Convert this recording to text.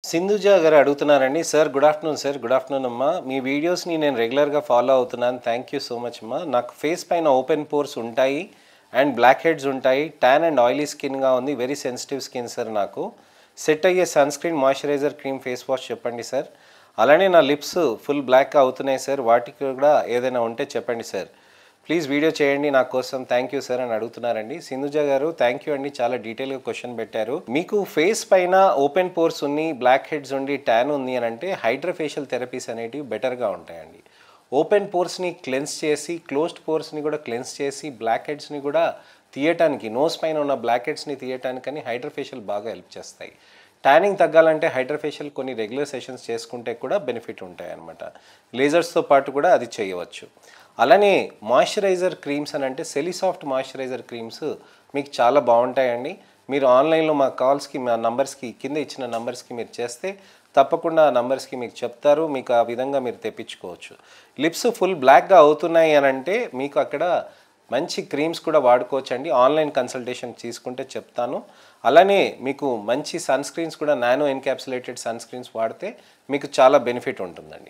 సింధుజ గారు అడుగుతున్నారండి. Sir good afternoon sir. Good afternoon అమ్మా. మీ వీడియోస్‌ని నేను రెగ్యులర్‌గా ఫాలో అవుతున్నాను. థ్యాంక్ యూ సో మచ్ అమ్మా. నాకు ఫేస్ పైన ఓపెన్ పోర్స్ ఉంటాయి అండ్ బ్లాక్ హెడ్స్ ఉంటాయి. టాన్ అండ్ ఆయిలీ స్కిన్‌గా ఉంది. వెరీ సెన్సిటివ్ స్కిన్ సార్ నాకు. సెట్ అయ్యే sunscreen, moisturiser, cream, face wash చెప్పండి సార్. అలానే నా లిప్స్ ఫుల్ బ్లాక్‌గా అవుతున్నాయి సార్. వాటికి కూడా ఏదైనా ఉంటే చెప్పండి సార్. ప్లీజ్ వీడియో చేయండి నా కోసం. థ్యాంక్ యూ సార్ అని అడుగుతున్నారండి. సింధుజ గారు థ్యాంక్ యూ అండి. చాలా డీటెయిల్గా క్వశ్చన్ పెట్టారు. మీకు ఫేస్ పైన ఓపెన్ పోర్స్ ఉన్ని, బ్లాక్ హెడ్స్ ఉండి, ట్యాన్ ఉంది అని అంటే హైడ్రోఫేషియల్ థెరపీస్ అనేటివి బెటర్గా ఉంటాయండి. ఓపెన్ పోర్స్ని క్లెన్స్ చేసి, క్లోజ్డ్ పోర్స్ని కూడా క్లెన్స్ చేసి, బ్లాక్ హెడ్స్ని కూడా తీయటానికి, నోస్ పైన ఉన్న బ్లాక్ హెడ్స్ని తీయటానికని హైడ్రోఫేషియల్ బాగా హెల్ప్ చేస్తాయి. ట్యానింగ్ తగ్గాలంటే హైడ్రోఫేషియల్ కొన్ని రెగ్యులర్ సెషన్స్ చేసుకుంటే కూడా బెనిఫిట్ ఉంటాయి అన్నమాట. లేజర్స్తో పాటు కూడా అది చేయవచ్చు. అలానే మాయిశ్చరైజర్ క్రీమ్స్ అని అంటే సెలిసాఫ్ట్ మాయిశ్చరైజర్ క్రీమ్స్ మీకు చాలా బాగుంటాయండి. మీరు ఆన్లైన్లో మా కాల్స్కి, మా నంబర్స్కి, కింద ఇచ్చిన నంబర్స్కి మీరు చేస్తే తప్పకుండా ఆ నంబర్స్కి మీకు చెప్తారు. మీకు ఆ విధంగా మీరు తెప్పించుకోవచ్చు. లిప్స్ ఫుల్ బ్లాక్గా అవుతున్నాయి అని అంటే మీకు అక్కడ మంచి క్రీమ్స్ కూడా వాడుకోవచ్చండి. ఆన్లైన్ కన్సల్టేషన్ తీసుకుంటే చెప్తాను. అలానే మీకు మంచి సన్ స్క్రీన్స్ కూడా నానో ఎన్క్యాప్సులేటెడ్ సన్ స్క్రీన్స్ వాడితే మీకు చాలా బెనిఫిట్ ఉంటుందండి.